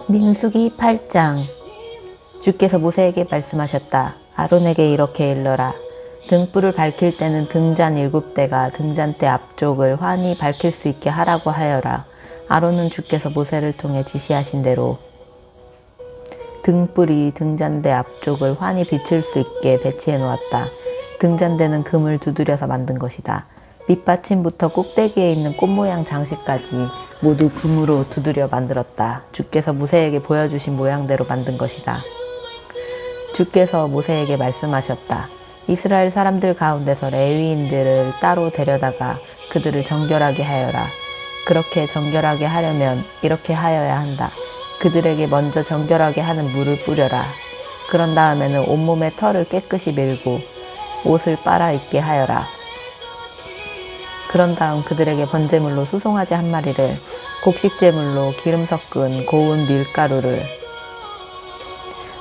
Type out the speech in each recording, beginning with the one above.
민수기 8장. 주께서 모세에게 말씀하셨다. 아론에게 이렇게 일러라. 등불을 밝힐 때는 등잔 7대가 등잔대 앞쪽을 환히 밝힐 수 있게 하라고 하여라. 아론은 주께서 모세를 통해 지시하신 대로 등불이 등잔대 앞쪽을 환히 비칠 수 있게 배치해 놓았다. 등잔대는 금을 두드려서 만든 것이다. 밑받침부터 꼭대기에 있는 꽃 모양 장식까지 모두 금으로 두드려 만들었다. 주께서 모세에게 보여주신 모양대로 만든 것이다. 주께서 모세에게 말씀하셨다. 이스라엘 사람들 가운데서 레위인들을 따로 데려다가 그들을 정결하게 하여라. 그렇게 정결하게 하려면 이렇게 하여야 한다. 그들에게 먼저 정결하게 하는 물을 뿌려라. 그런 다음에는 온몸의 털을 깨끗이 밀고 옷을 빨아 입게 하여라. 그런 다음 그들에게 번제물로 수송아지 1마리를, 곡식제물로 기름 섞은 고운 밀가루를,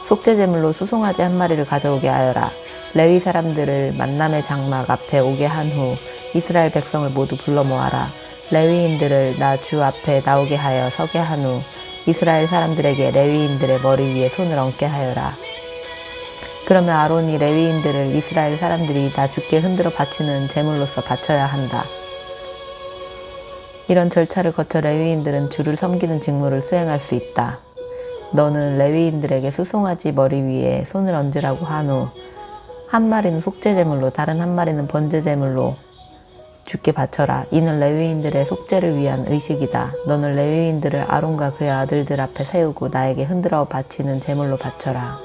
속죄제물로 수송아지 1마리를 가져오게 하여라. 레위 사람들을 만남의 장막 앞에 오게 한 후 이스라엘 백성을 모두 불러 모아라. 레위인들을 나 주 앞에 나오게 하여 서게 한 후 이스라엘 사람들에게 레위인들의 머리 위에 손을 얹게 하여라. 그러면 아론이 레위인들을 이스라엘 사람들이 나 주께 흔들어 바치는 제물로서 바쳐야 한다. 이런 절차를 거쳐 레위인들은 주를 섬기는 직무를 수행할 수 있다. 너는 레위인들에게 수송아지 머리 위에 손을 얹으라고 한 후 1마리는 속죄제물로 다른 1마리는 번제제물로 주께 바쳐라. 이는 레위인들의 속죄를 위한 의식이다. 너는 레위인들을 아론과 그의 아들들 앞에 세우고 나에게 흔들어 바치는 제물로 바쳐라.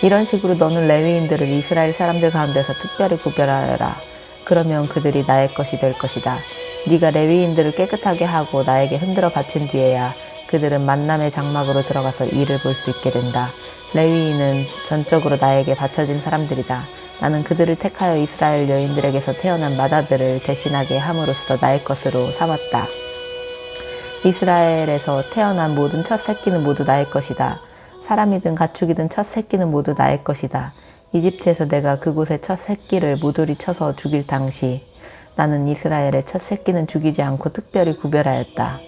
이런 식으로 너는 레위인들을 이스라엘 사람들 가운데서 특별히 구별하여라. 그러면 그들이 나의 것이 될 것이다. 네가 레위인들을 깨끗하게 하고 나에게 흔들어 바친 뒤에야 그들은 만남의 장막으로 들어가서 일을 볼 수 있게 된다. 레위인은 전적으로 나에게 바쳐진 사람들이다. 나는 그들을 택하여 이스라엘 여인들에게서 태어난 맏아들을 대신하게 함으로써 나의 것으로 삼았다. 이스라엘에서 태어난 모든 첫 새끼는 모두 나의 것이다. 사람이든 가축이든 첫 새끼는 모두 나의 것이다. 이집트에서 내가 그곳의 첫 새끼를 무돌이 쳐서 죽일 당시 나는 이스라엘의 첫 새끼는 죽이지 않고 특별히 구별하였다.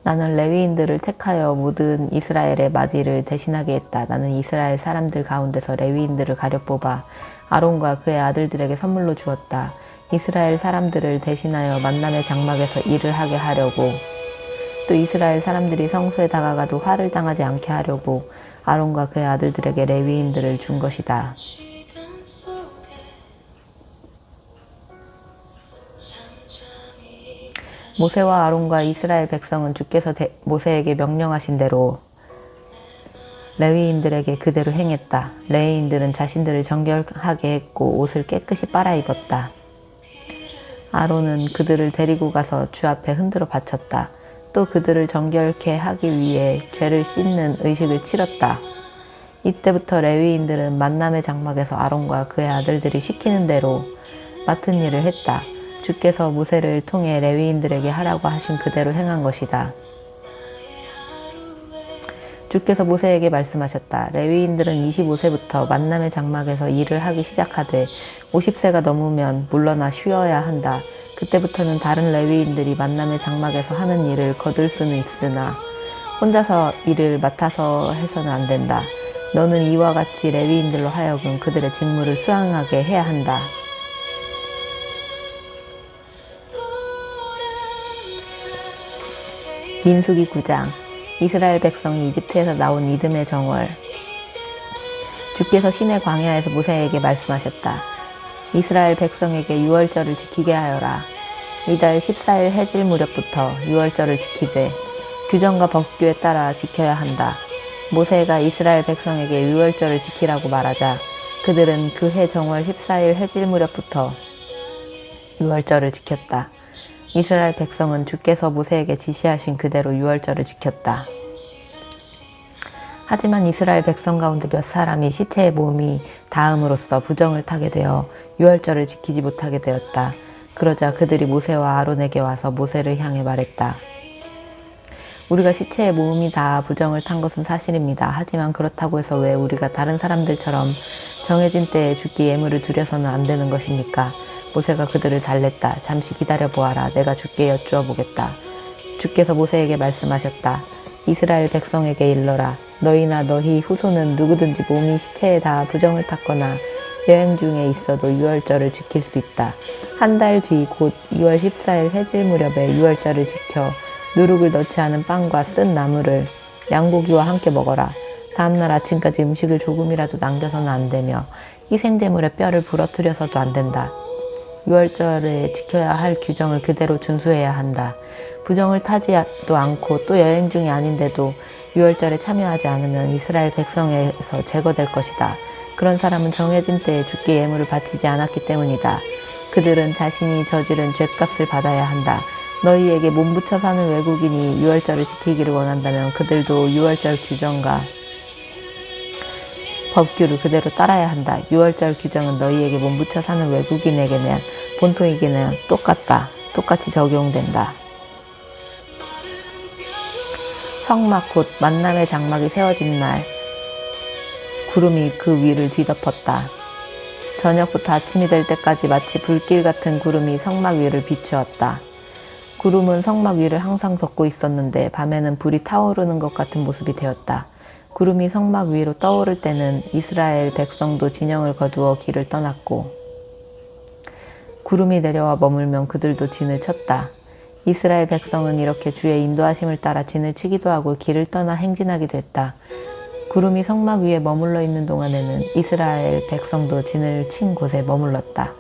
나는 레위인들을 택하여 모든 이스라엘의 마디를 대신하게 했다. 나는 이스라엘 사람들 가운데서 레위인들을 가려 뽑아 아론과 그의 아들들에게 선물로 주었다. 이스라엘 사람들을 대신하여 만남의 장막에서 일을 하게 하려고, 또 이스라엘 사람들이 성소에 다가가도 화를 당하지 않게 하려고 아론과 그의 아들들에게 레위인들을 준 것이다. 모세와 아론과 이스라엘 백성은 주께서 모세에게 명령하신 대로 레위인들에게 그대로 행했다. 레위인들은 자신들을 정결하게 했고 옷을 깨끗이 빨아 입었다. 아론은 그들을 데리고 가서 주 앞에 흔들어 바쳤다. 또 그들을 정결케 하기 위해 죄를 씻는 의식을 치렀다. 이때부터 레위인들은 만남의 장막에서 아론과 그의 아들들이 시키는 대로 맡은 일을 했다. 주께서 모세를 통해 레위인들에게 하라고 하신 그대로 행한 것이다. 주께서 모세에게 말씀하셨다. 레위인들은 25세부터 만남의 장막에서 일을 하기 시작하되 50세가 넘으면 물러나 쉬어야 한다. 그때부터는 다른 레위인들이 만남의 장막에서 하는 일을 거둘 수는 있으나 혼자서 일을 맡아서 해서는 안 된다. 너는 이와 같이 레위인들로 하여금 그들의 직무를 수행하게 해야 한다. 민수기 9장. 이스라엘 백성이 이집트에서 나온 이듬해 정월, 주께서 시내 광야에서 모세에게 말씀하셨다. 이스라엘 백성에게 유월절을 지키게 하여라. 이달 14일 해질 무렵부터 유월절을 지키되 규정과 법규에 따라 지켜야 한다. 모세가 이스라엘 백성에게 유월절을 지키라고 말하자 그들은 그 해 정월 14일 해질 무렵부터 유월절을 지켰다. 이스라엘 백성은 주께서 모세에게 지시하신 그대로 유월절을 지켰다. 하지만 이스라엘 백성 가운데 몇 사람이 시체의 몸이 닿음으로써 부정을 타게 되어 유월절을 지키지 못하게 되었다. 그러자 그들이 모세와 아론에게 와서 모세를 향해 말했다. 우리가 시체의 몸이 다 부정을 탄 것은 사실입니다. 하지만 그렇다고 해서 왜 우리가 다른 사람들처럼 정해진 때에 죽기 예물을 드려서는 안 되는 것입니까? 모세가 그들을 달랬다. 잠시 기다려 보아라. 내가 주께 여쭈어 보겠다. 주께서 모세에게 말씀하셨다. 이스라엘 백성에게 일러라. 너희나 너희 후손은 누구든지 몸이 시체에 다 부정을 탔거나 여행 중에 있어도 유월절을 지킬 수 있다. 한 달 뒤 곧 2월 14일 해질 무렵에 유월절을 지켜 누룩을 넣지 않은 빵과 쓴 나물을 양고기와 함께 먹어라. 다음날 아침까지 음식을 조금이라도 남겨서는 안 되며 희생제물의 뼈를 부러뜨려서도 안 된다. 유월절에 지켜야 할 규정을 그대로 준수해야 한다. 부정을 타지도 않고 또 여행 중이 아닌데도 유월절에 참여하지 않으면 이스라엘 백성에서 제거될 것이다. 그런 사람은 정해진 때에 주께 예물을 바치지 않았기 때문이다. 그들은 자신이 저지른 죗값을 받아야 한다. 너희에게 몸부쳐 사는 외국인이 유월절을 지키기를 원한다면 그들도 유월절 규정과 법규를 그대로 따라야 한다. 유월절 규정은 너희에게 몸부쳐 사는 외국인에게는 본토에게는 똑같이 적용된다. 성막 곧 만남의 장막이 세워진 날 구름이 그 위를 뒤덮었다. 저녁부터 아침이 될 때까지 마치 불길 같은 구름이 성막 위를 비추었다. 구름은 성막 위를 항상 덮고 있었는데 밤에는 불이 타오르는 것 같은 모습이 되었다. 구름이 성막 위로 떠오를 때는 이스라엘 백성도 진영을 거두어 길을 떠났고 구름이 내려와 머물면 그들도 진을 쳤다. 이스라엘 백성은 이렇게 주의 인도하심을 따라 진을 치기도 하고 길을 떠나 행진하기도 했다. 구름이 성막 위에 머물러 있는 동안에는 이스라엘 백성도 진을 친 곳에 머물렀다.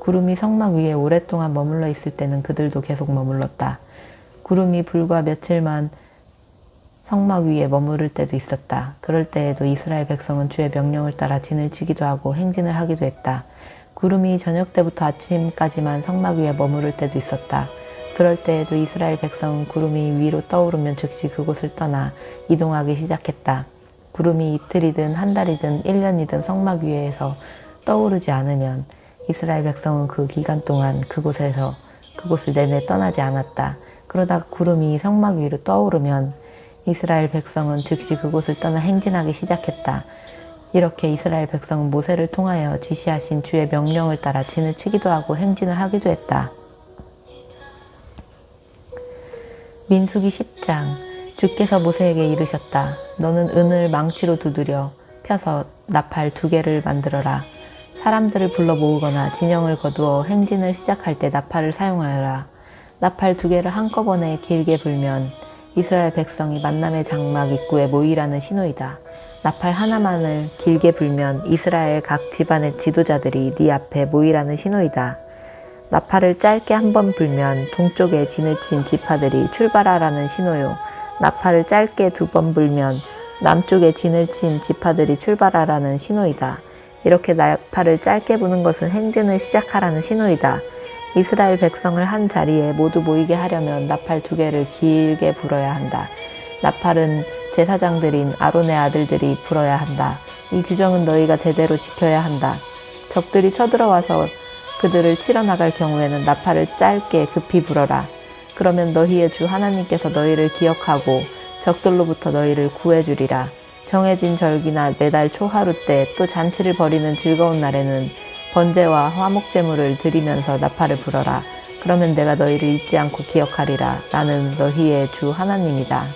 구름이 성막 위에 오랫동안 머물러 있을 때는 그들도 계속 머물렀다. 구름이 불과 며칠만 성막 위에 머무를 때도 있었다. 그럴 때에도 이스라엘 백성은 주의 명령을 따라 진을 치기도 하고 행진을 하기도 했다. 구름이 저녁 때부터 아침까지만 성막 위에 머무를 때도 있었다. 그럴 때에도 이스라엘 백성은 구름이 위로 떠오르면 즉시 그곳을 떠나 이동하기 시작했다. 구름이 이틀이든 한 달이든 1년이든 성막 위에서 떠오르지 않으면 이스라엘 백성은 그 기간 동안 그곳을 내내 떠나지 않았다. 그러다가 구름이 성막 위로 떠오르면 이스라엘 백성은 즉시 그곳을 떠나 행진하기 시작했다. 이렇게 이스라엘 백성은 모세를 통하여 지시하신 주의 명령을 따라 진을 치기도 하고 행진을 하기도 했다. 민수기 10장. 주께서 모세에게 이르셨다. 너는 은을 망치로 두드려 펴서 나팔 2개를 만들어라. 사람들을 불러 모으거나 진영을 거두어 행진을 시작할 때 나팔을 사용하여라. 나팔 2개를 한꺼번에 길게 불면 이스라엘 백성이 만남의 장막 입구에 모이라는 신호이다. 나팔 하나만을 길게 불면 이스라엘 각 집안의 지도자들이 네 앞에 모이라는 신호이다. 나팔을 짧게 한 번 불면 동쪽에 진을 친 지파들이 출발하라는 신호요. 나팔을 짧게 2번 불면 남쪽에 진을 친 지파들이 출발하라는 신호이다. 이렇게 나팔을 짧게 부는 것은 행진을 시작하라는 신호이다. 이스라엘 백성을 한 자리에 모두 모이게 하려면 나팔 2개를 길게 불어야 한다. 나팔은 제사장들인 아론의 아들들이 불어야 한다. 이 규정은 너희가 제대로 지켜야 한다. 적들이 쳐들어와서 그들을 치러 나갈 경우에는 나팔을 짧게 급히 불어라. 그러면 너희의 주 하나님께서 너희를 기억하고 적들로부터 너희를 구해주리라. 정해진 절기나 매달 초하루 때 또 잔치를 벌이는 즐거운 날에는 번제와 화목제물을 드리면서 나팔을 불어라. 그러면 내가 너희를 잊지 않고 기억하리라. 나는 너희의 주 하나님이다.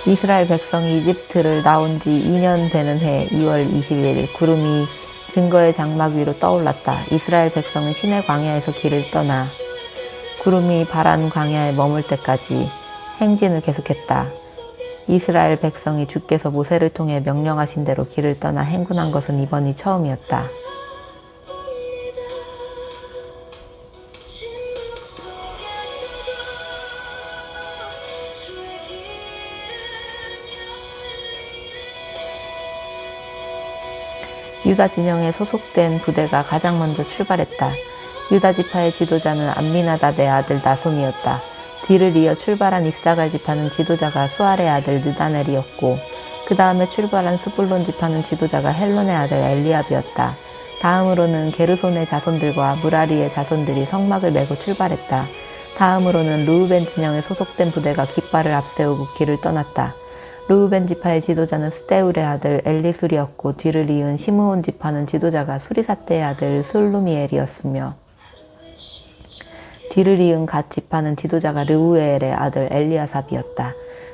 이스라엘 백성이 이집트를 나온 지 2년 되는 해 2월 20일 구름이 증거의 장막 위로 떠올랐다. 이스라엘 백성은 시내 광야에서 길을 떠나 구름이 바란 광야에 머물 때까지 행진을 계속했다. 이스라엘 백성이 주께서 모세를 통해 명령하신 대로 길을 떠나 행군한 것은 이번이 처음이었다. 유다 진영에 소속된 부대가 가장 먼저 출발했다. 유다 지파의 지도자는 암미나답의 아들 나손이었다. 뒤를 이어 출발한 이사갈 지파는 지도자가 수알의 아들 느다넬이었고 그 다음에 출발한 스불론 지파는 지도자가 헬론의 아들 엘리압이었다. 다음으로는 게르손의 자손들과 무라리의 자손들이 성막을 메고 출발했다. 다음으로는 르우벤 진영에 소속된 부대가 깃발을 앞세우고 길을 떠났다. 르우벤 지파의 지도자는 스데울의 아들 엘리술이었고 뒤를 이은 시므온 지파는 지도자가 수리사떼의 아들 슬루미엘이었으며 뒤를 이은 갓 지파는 지도자가 르우엘의 아들 엘리아삽이었다.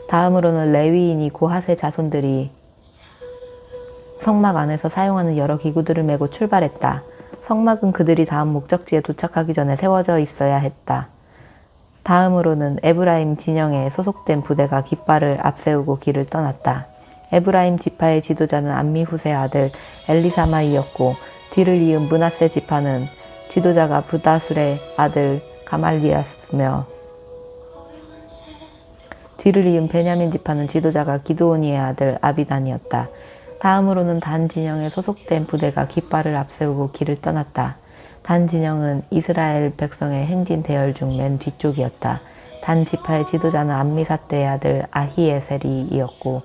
다음으로는 레위인이 고핫의 자손들이 성막 안에서 사용하는 여러 기구들을 메고 출발했다. 성막은 그들이 다음 목적지에 도착하기 전에 세워져 있어야 했다. 다음으로는 에브라임 진영에 소속된 부대가 깃발을 앞세우고 길을 떠났다. 에브라임 지파의 지도자는 암미후스의 아들 엘리사마이였고 뒤를 이은 므낫세 지파는 지도자가 브다술의 아들 가말리였으며 뒤를 이은 베냐민 지파는 지도자가 기드오니의 아들 아비단이었다. 다음으로는 단 진영에 소속된 부대가 깃발을 앞세우고 길을 떠났다. 단 진영은 이스라엘 백성의 행진 대열 중 맨 뒤쪽이었다. 단 지파의 지도자는 암미사떼의 아들 아히에셀이었고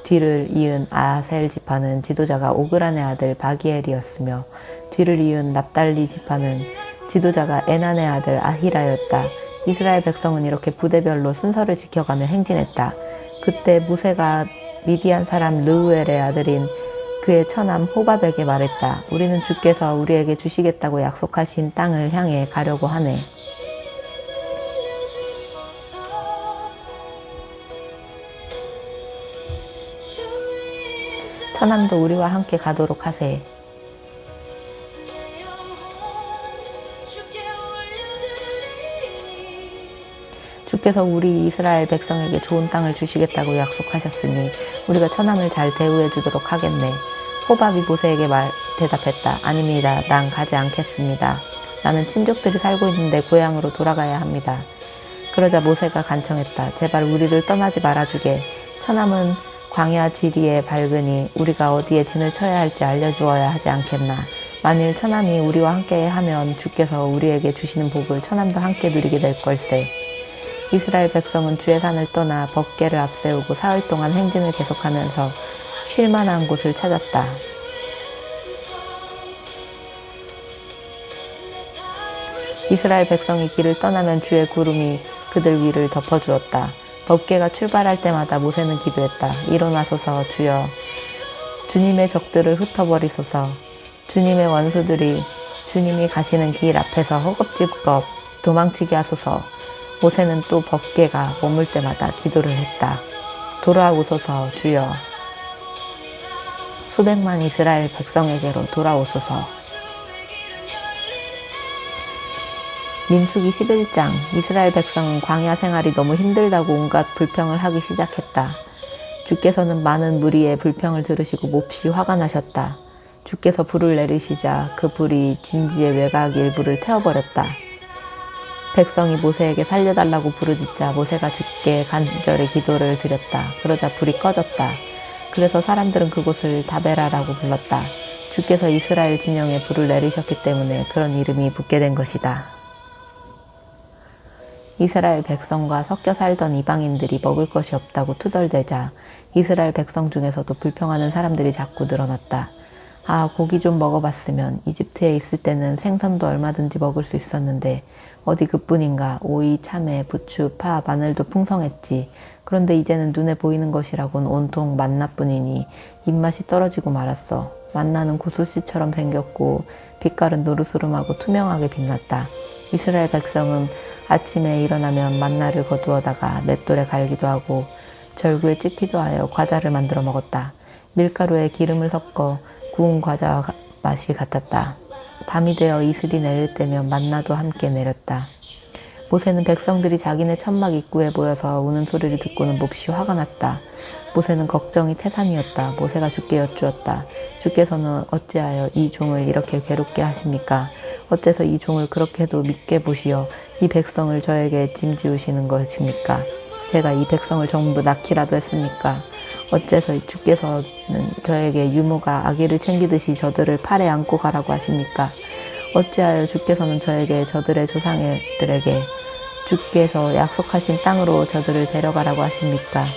뒤를 이은 아셀 지파는 지도자가 오그란의 아들 바기엘이었으며 뒤를 이은 납달리 지파는 지도자가 에난의 아들 아히라였다. 이스라엘 백성은 이렇게 부대별로 순서를 지켜가며 행진했다. 그때 모세가 미디안 사람 르우엘의 아들인 그의 처남 호밥에게 말했다. 우리는 주께서 우리에게 주시겠다고 약속하신 땅을 향해 가려고 하네. 처남도 우리와 함께 가도록 하세. 주께서 우리 이스라엘 백성에게 좋은 땅을 주시겠다고 약속하셨으니 우리가 처남을 잘 대우해 주도록 하겠네. 호밥이 모세에게 대답했다. 아닙니다. 난 가지 않겠습니다. 나는 친족들이 살고 있는데 고향으로 돌아가야 합니다. 그러자 모세가 간청했다. 제발 우리를 떠나지 말아주게. 처남은 광야 지리에 밝으니 우리가 어디에 진을 쳐야 할지 알려주어야 하지 않겠나. 만일 처남이 우리와 함께 하면 주께서 우리에게 주시는 복을 처남도 함께 누리게 될 걸세. 이스라엘 백성은 주의 산을 떠나 법궤를 앞세우고 사흘 동안 행진을 계속하면서 쉴 만한 곳을 찾았다. 이스라엘 백성이 길을 떠나면 주의 구름이 그들 위를 덮어주었다. 법궤가 출발할 때마다 모세는 기도했다. 일어나소서 주여, 주님의 적들을 흩어버리소서. 주님의 원수들이 주님이 가시는 길 앞에서 허겁지겁 도망치게 하소서. 모세는 또 법궤가 머물 때마다 기도를 했다. 돌아오소서 주여, 수백만 이스라엘 백성에게로 돌아오소서. 민수기 11장. 이스라엘 백성은 광야 생활이 너무 힘들다고 온갖 불평을 하기 시작했다. 주께서는 많은 무리의 불평을 들으시고 몹시 화가 나셨다. 주께서 불을 내리시자 그 불이 진지의 외곽 일부를 태워버렸다. 백성이 모세에게 살려달라고 부르짖자 모세가 주께 간절히 기도를 드렸다. 그러자 불이 꺼졌다. 그래서 사람들은 그곳을 다베라라고 불렀다. 주께서 이스라엘 진영에 불을 내리셨기 때문에 그런 이름이 붙게 된 것이다. 이스라엘 백성과 섞여 살던 이방인들이 먹을 것이 없다고 투덜대자 이스라엘 백성 중에서도 불평하는 사람들이 자꾸 늘어났다. 아, 고기 좀 먹어봤으면. 이집트에 있을 때는 생선도 얼마든지 먹을 수 있었는데 어디 그뿐인가. 오이, 참외, 부추, 파, 마늘도 풍성했지. 그런데 이제는 눈에 보이는 것이라곤 온통 만나뿐이니 입맛이 떨어지고 말았어. 만나는 고수씨처럼 생겼고 빛깔은 노르스름하고 투명하게 빛났다. 이스라엘 백성은 아침에 일어나면 만나를 거두어다가 맷돌에 갈기도 하고 절구에 찍기도 하여 과자를 만들어 먹었다. 밀가루에 기름을 섞어 구운 과자와 맛이 같았다. 밤이 되어 이슬이 내릴 때면 만나도 함께 내렸다. 모세는 백성들이 자기네 천막 입구에 모여서 우는 소리를 듣고는 몹시 화가 났다. 모세는 걱정이 태산이었다. 모세가 주께 여쭈었다. 주께서는 어찌하여 이 종을 이렇게 괴롭게 하십니까? 어째서 이 종을 그렇게도 믿게 보시어 이 백성을 저에게 짐지우시는 것입니까? 제가 이 백성을 전부 낳기라도 했습니까? 어째서 주께서는 저에게 유모가 아기를 챙기듯이 저들을 팔에 안고 가라고 하십니까? 어찌하여 주께서는 저에게 저들의 조상들에게 주께서 약속하신 땅으로 저들을 데려가라고 하십니까?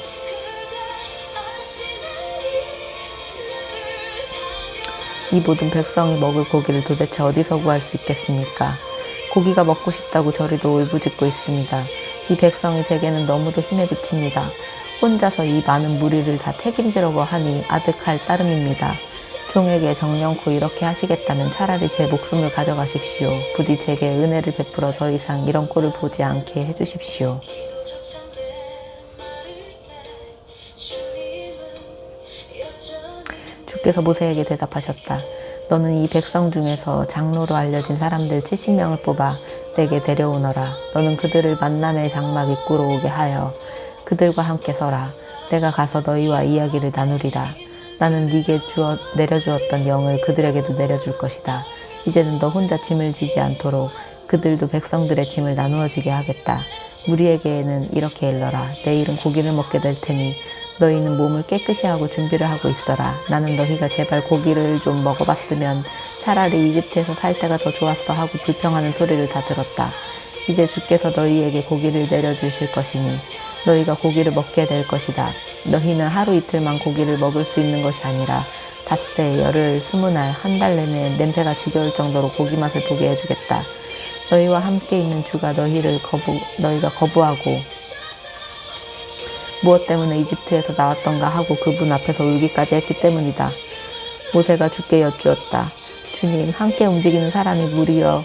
이 모든 백성이 먹을 고기를 도대체 어디서 구할 수 있겠습니까? 고기가 먹고 싶다고 저리도 울부짖고 있습니다. 이 백성이 제게는 너무도 힘에 부칩니다. 혼자서 이 많은 무리를 다 책임지려고 하니 아득할 따름입니다. 종에게 정령코 이렇게 하시겠다면 차라리 제 목숨을 가져가십시오. 부디 제게 은혜를 베풀어 더 이상 이런 꼴을 보지 않게 해주십시오. 주께서 모세에게 대답하셨다. 너는 이 백성 중에서 장로로 알려진 사람들 70명을 뽑아 내게 데려오너라. 너는 그들을 만남의 장막 입구로 오게 하여 그들과 함께 서라. 내가 가서 너희와 이야기를 나누리라. 나는 네게 내려주었던 영을 그들에게도 내려줄 것이다. 이제는 너 혼자 짐을 지지 않도록 그들도 백성들의 짐을 나누어지게 하겠다. 무리에게는 이렇게 일러라. 내일은 고기를 먹게 될 테니 너희는 몸을 깨끗이 하고 준비를 하고 있어라. 나는 너희가 제발 고기를 좀 먹어봤으면 차라리 이집트에서 살 때가 더 좋았어 하고 불평하는 소리를 다 들었다. 이제 주께서 너희에게 고기를 내려주실 것이니 너희가 고기를 먹게 될 것이다. 너희는 하루 이틀만 고기를 먹을 수 있는 것이 아니라 닷새, 열흘, 20날, 한 달 내내 냄새가 지겨울 정도로 고기 맛을 보게 해주겠다. 너희와 함께 있는 주가 너희가 거부하고 무엇 때문에 이집트에서 나왔던가 하고 그분 앞에서 울기까지 했기 때문이다. 모세가 주께 여쭈었다. 주님, 함께 움직이는 사람이 무려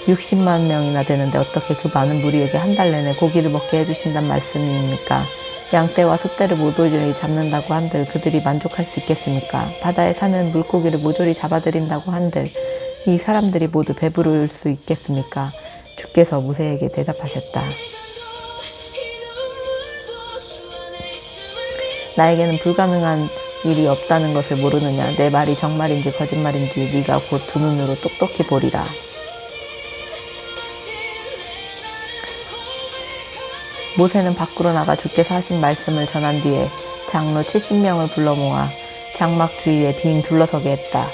60만 명이나 되는데 어떻게 그 많은 무리에게 한 달 내내 고기를 먹게 해주신단 말씀입니까? 양떼와 숫대를 모조리 잡는다고 한들 그들이 만족할 수 있겠습니까? 바다에 사는 물고기를 모조리 잡아들인다고 한들 이 사람들이 모두 배부를 수 있겠습니까? 주께서 모세에게 대답하셨다. 나에게는 불가능한 일이 없다는 것을 모르느냐? 내 말이 정말인지 거짓말인지 네가 곧 두 눈으로 똑똑히 보리라. 모세는 밖으로 나가 주께서 하신 말씀을 전한 뒤에 장로 70명을 불러 모아 장막 주위에 빙 둘러서게 했다.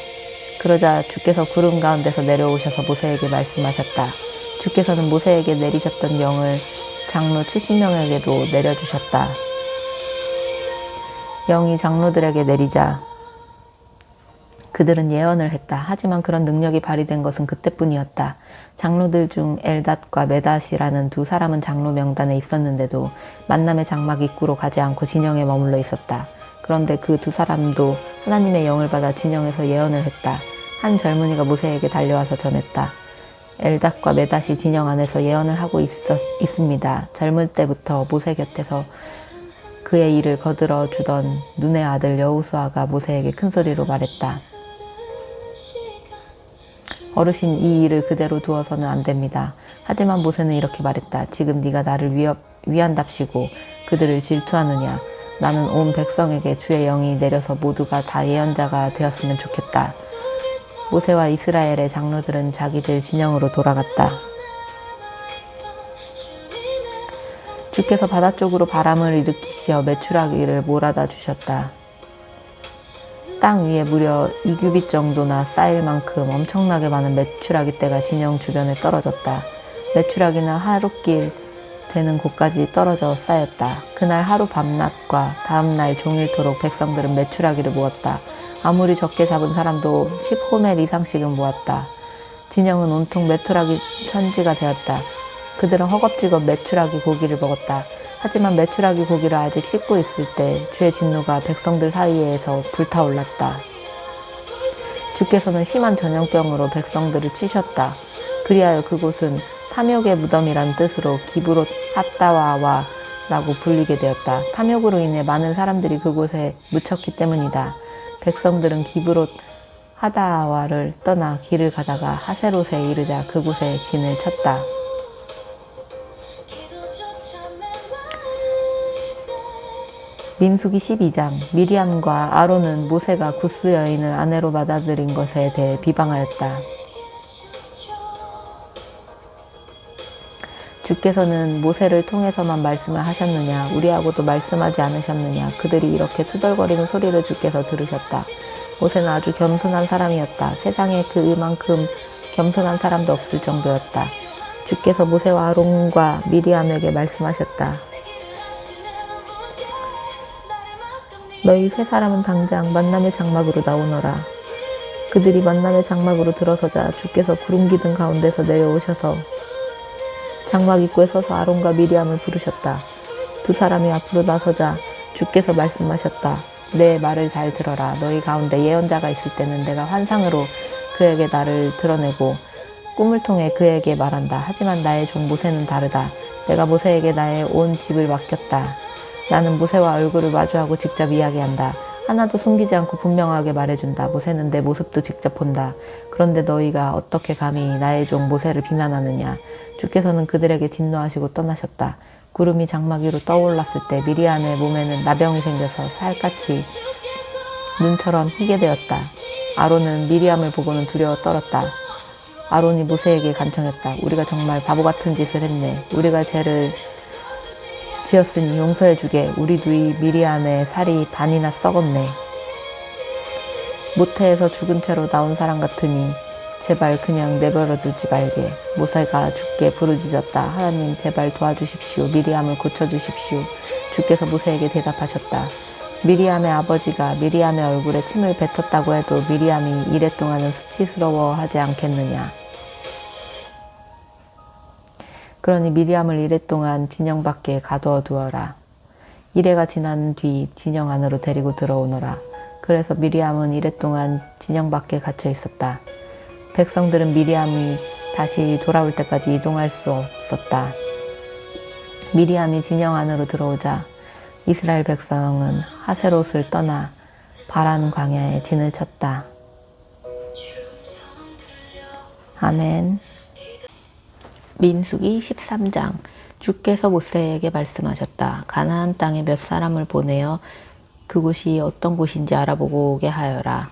그러자 주께서 구름 가운데서 내려오셔서 모세에게 말씀하셨다. 주께서는 모세에게 내리셨던 영을 장로 70명에게도 내려주셨다. 영이 장로들에게 내리자 그들은 예언을 했다. 하지만 그런 능력이 발휘된 것은 그때뿐이었다. 장로들 중 엘닷과 메닷이라는 두 사람은 장로 명단에 있었는데도 만남의 장막 입구로 가지 않고 진영에 머물러 있었다. 그런데 그 두 사람도 하나님의 영을 받아 진영에서 예언을 했다. 한 젊은이가 모세에게 달려와서 전했다. 엘닷과 메닷이 진영 안에서 예언을 하고 있습니다. 젊을 때부터 모세 곁에서 그의 일을 거들어 주던 눈의 아들 여호수아가 모세에게 큰 소리로 말했다. 어르신, 이 일을 그대로 두어서는 안 됩니다. 하지만 모세는 이렇게 말했다. 지금 네가 나를 위한답시고 그들을 질투하느냐? 나는 온 백성에게 주의 영이 내려서 모두가 다 예언자가 되었으면 좋겠다. 모세와 이스라엘의 장로들은 자기들 진영으로 돌아갔다. 주께서 바다 쪽으로 바람을 일으키시어 메추라기를 몰아다 주셨다. 땅 위에 무려 2규빗 정도나 쌓일 만큼 엄청나게 많은 메추라기 떼가 진영 주변에 떨어졌다. 메추라기는 하룻길 되는 곳까지 떨어져 쌓였다. 그날 하루 밤낮과 다음날 종일토록 백성들은 메추라기를 모았다. 아무리 적게 잡은 사람도 10호멜 이상씩은 모았다. 진영은 온통 메추라기 천지가 되었다. 그들은 허겁지겁 메추라기 고기를 먹었다. 하지만 메추라기 고기를 아직 씹고 있을 때 주의 진노가 백성들 사이에서 불타올랐다. 주께서는 심한 전염병으로 백성들을 치셨다. 그리하여 그곳은 탐욕의 무덤이란 뜻으로 기브롯 핫다와와 라고 불리게 되었다. 탐욕으로 인해 많은 사람들이 그곳에 묻혔기 때문이다. 백성들은 기브롯 하다와를 떠나 길을 가다가 하세롯에 이르자 그곳에 진을 쳤다. 민수기 12장. 미리암과 아론은 모세가 구스 여인을 아내로 받아들인 것에 대해 비방하였다. 주께서는 모세를 통해서만 말씀을 하셨느냐? 우리하고도 말씀하지 않으셨느냐? 그들이 이렇게 투덜거리는 소리를 주께서 들으셨다. 모세는 아주 겸손한 사람이었다. 세상에 그만큼 겸손한 사람도 없을 정도였다. 주께서 모세와 아론과 미리암에게 말씀하셨다. 너희 세 사람은 당장 만남의 장막으로 나오너라. 그들이 만남의 장막으로 들어서자 주께서 구름 기둥 가운데서 내려오셔서 장막 입구에 서서 아론과 미리암을 부르셨다. 두 사람이 앞으로 나서자 주께서 말씀하셨다. 내 말을 잘 들어라. 너희 가운데 예언자가 있을 때는 내가 환상으로 그에게 나를 드러내고 꿈을 통해 그에게 말한다. 하지만 나의 종 모세는 다르다. 내가 모세에게 나의 온 집을 맡겼다. 나는 모세와 얼굴을 마주하고 직접 이야기한다. 하나도 숨기지 않고 분명하게 말해준다. 모세는 내 모습도 직접 본다. 그런데 너희가 어떻게 감히 나의 종 모세를 비난하느냐. 주께서는 그들에게 진노하시고 떠나셨다. 구름이 장막 위로 떠올랐을 때 미리암의 몸에는 나병이 생겨서 살갗이 눈처럼 희게 되었다. 아론은 미리암을 보고는 두려워 떨었다. 아론이 모세에게 간청했다. 우리가 정말 바보 같은 짓을 했네. 우리가 죄를 지었으니 용서해 주게. 우리 누이 미리암의 살이 반이나 썩었네. 모태에서 죽은 채로 나온 사람 같으니 제발 그냥 내버려 두지 말게. 모세가 주께 부르짖었다. 하나님 제발 도와주십시오. 미리암을 고쳐주십시오. 주께서 모세에게 대답하셨다. 미리암의 아버지가 미리암의 얼굴에 침을 뱉었다고 해도 미리암이 이래 동안은 수치스러워하지 않겠느냐. 그러니 미리암을 이래 동안 진영 밖에 가두어 두어라. 이래가 지난 뒤 진영 안으로 데리고 들어오너라. 그래서 미리암은 이래 동안 진영 밖에 갇혀 있었다. 백성들은 미리암이 다시 돌아올 때까지 이동할 수 없었다. 미리암이 진영 안으로 들어오자 이스라엘 백성은 하세롯을 떠나 바란 광야에 진을 쳤다. 아멘. 민수기 13장. 주께서 모세에게 말씀하셨다. 가나안 땅에 몇 사람을 보내어 그곳이 어떤 곳인지 알아보고 오게 하여라.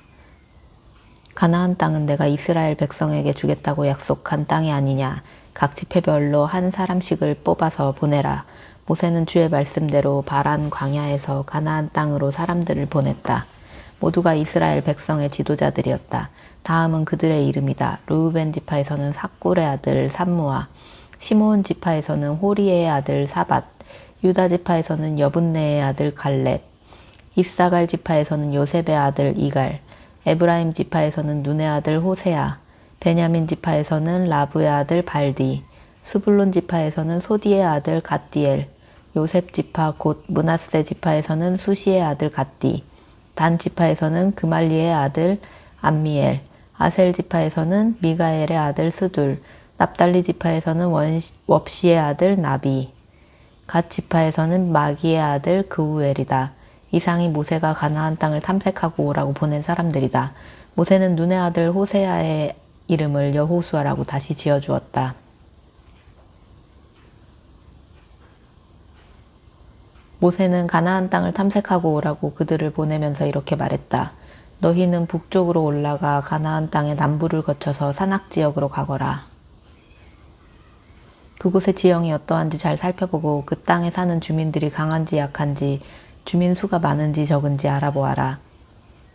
가나안 땅은 내가 이스라엘 백성에게 주겠다고 약속한 땅이 아니냐. 각 지파별로 한 사람씩을 뽑아서 보내라. 모세는 주의 말씀대로 바란 광야에서 가나안 땅으로 사람들을 보냈다. 모두가 이스라엘 백성의 지도자들이었다. 다음은 그들의 이름이다. 르우벤 지파에서는 삭굴의 아들 삼무아, 시므온 지파에서는 호리의 아들 사밧, 유다 지파에서는 여분네의 아들 갈렙, 이사갈 지파에서는 요셉의 아들 이갈, 에브라임 지파에서는 눈의 아들 호세아, 베냐민 지파에서는 라브의 아들 발디, 스불론 지파에서는 소디의 아들 갓디엘, 요셉 지파 곧 므낫세 지파에서는 수시의 아들 갓디, 단 지파에서는 그말리의 아들 암미엘, 아셀 지파에서는 미가엘의 아들 스둘, 납달리 지파에서는 웁시의 아들 나비, 갓 지파에서는 마기의 아들 그우엘이다. 이상이 모세가 가나안 땅을 탐색하고 오라고 보낸 사람들이다. 모세는 눈의 아들 호세아의 이름을 여호수아라고 다시 지어주었다. 모세는 가나안 땅을 탐색하고 오라고 그들을 보내면서 이렇게 말했다. 너희는 북쪽으로 올라가 가나안 땅의 남부를 거쳐서 산악지역으로 가거라. 그곳의 지형이 어떠한지 잘 살펴보고 그 땅에 사는 주민들이 강한지 약한지 주민 수가 많은지 적은지 알아보아라.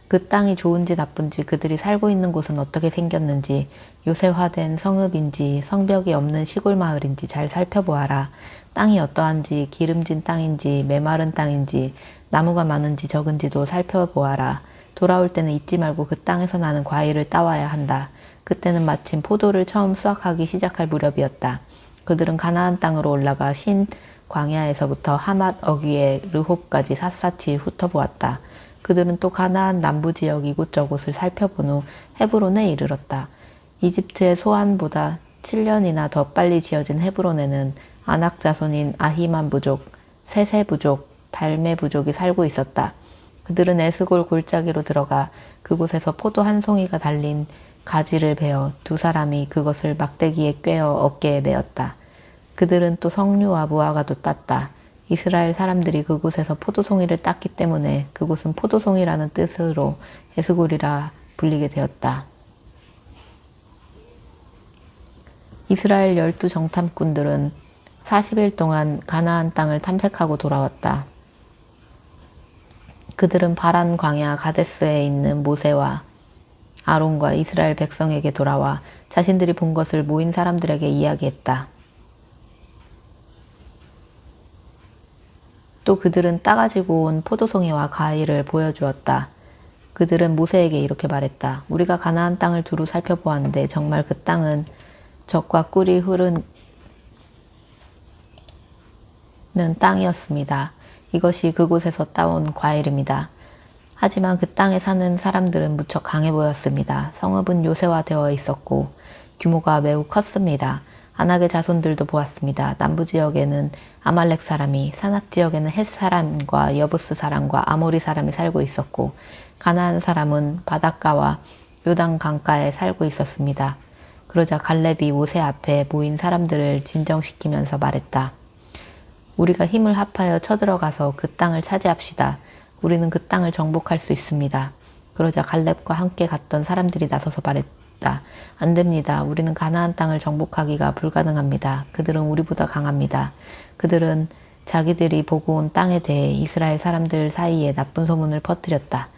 그 땅이 좋은지 나쁜지 그들이 살고 있는 곳은 어떻게 생겼는지 요새화된 성읍인지 성벽이 없는 시골 마을인지 잘 살펴보아라. 땅이 어떠한지 기름진 땅인지 메마른 땅인지 나무가 많은지 적은지도 살펴보아라. 돌아올 때는 잊지 말고 그 땅에서 나는 과일을 따와야 한다. 그때는 마침 포도를 처음 수확하기 시작할 무렵이었다. 그들은 가나안 땅으로 올라가 신 광야에서부터 하맛 어귀의 르홉까지 샅샅이 훑어보았다. 그들은 또 가나안 남부 지역 이곳저곳을 살펴본 후 헤브론에 이르렀다. 이집트의 소안보다 7년이나 더 빨리 지어진 헤브론에는 아낙 자손인 아히만 부족, 세세 부족, 달메 부족이 살고 있었다. 그들은 에스골 골짜기로 들어가 그곳에서 포도 한 송이가 달린 가지를 베어 두 사람이 그것을 막대기에 꿰어 어깨에 메었다. 그들은 또 석류와 무화과도 땄다. 이스라엘 사람들이 그곳에서 포도송이를 땄기 때문에 그곳은 포도송이라는 뜻으로 에스골이라 불리게 되었다. 이스라엘 12정탐꾼들은 40일 동안 가나안 땅을 탐색하고 돌아왔다. 그들은 바란 광야 가데스에 있는 모세와 아론과 이스라엘 백성에게 돌아와 자신들이 본 것을 모인 사람들에게 이야기했다. 또 그들은 따가지고 온 포도송이와 과일을 보여주었다. 그들은 모세에게 이렇게 말했다. 우리가 가나안 땅을 두루 살펴보았는데 정말 그 땅은 젖과 꿀이 흐르는 땅이었습니다. 이것이 그곳에서 따온 과일입니다. 하지만 그 땅에 사는 사람들은 무척 강해 보였습니다. 성읍은 요새화되어 있었고 규모가 매우 컸습니다. 아낙의 자손들도 보았습니다. 남부 지역에는 아말렉 사람이, 산악 지역에는 헷 사람과 여부스 사람과 아모리 사람이 살고 있었고 가나안 사람은 바닷가와 요단 강가에 살고 있었습니다. 그러자 갈렙이 모세 앞에 모인 사람들을 진정시키면서 말했다. 우리가 힘을 합하여 쳐들어가서 그 땅을 차지합시다. 우리는 그 땅을 정복할 수 있습니다. 그러자 갈렙과 함께 갔던 사람들이 나서서 말했다. 안 됩니다. 우리는 가나안 땅을 정복하기가 불가능합니다. 그들은 우리보다 강합니다. 그들은 자기들이 보고 온 땅에 대해 이스라엘 사람들 사이에 나쁜 소문을 퍼뜨렸다.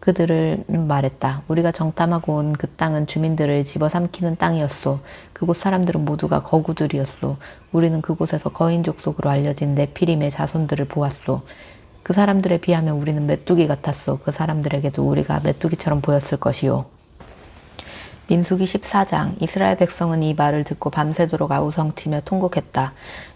그들을 말했다. 우리가 정탐하고 온 그 땅은 주민들을 집어삼키는 땅이었소. 그곳 사람들은 모두가 거구들이었소. 우리는 그곳에서 거인족 속으로 알려진 네피림의 자손들을 보았소. 그 사람들에 비하면 우리는 메뚜기 같았소. 그 사람들에게도 우리가 메뚜기처럼 보였을 것이요. 민수기 14장. 이스라엘 백성은 이 말을 듣고 밤새도록 아우성치며 통곡했다.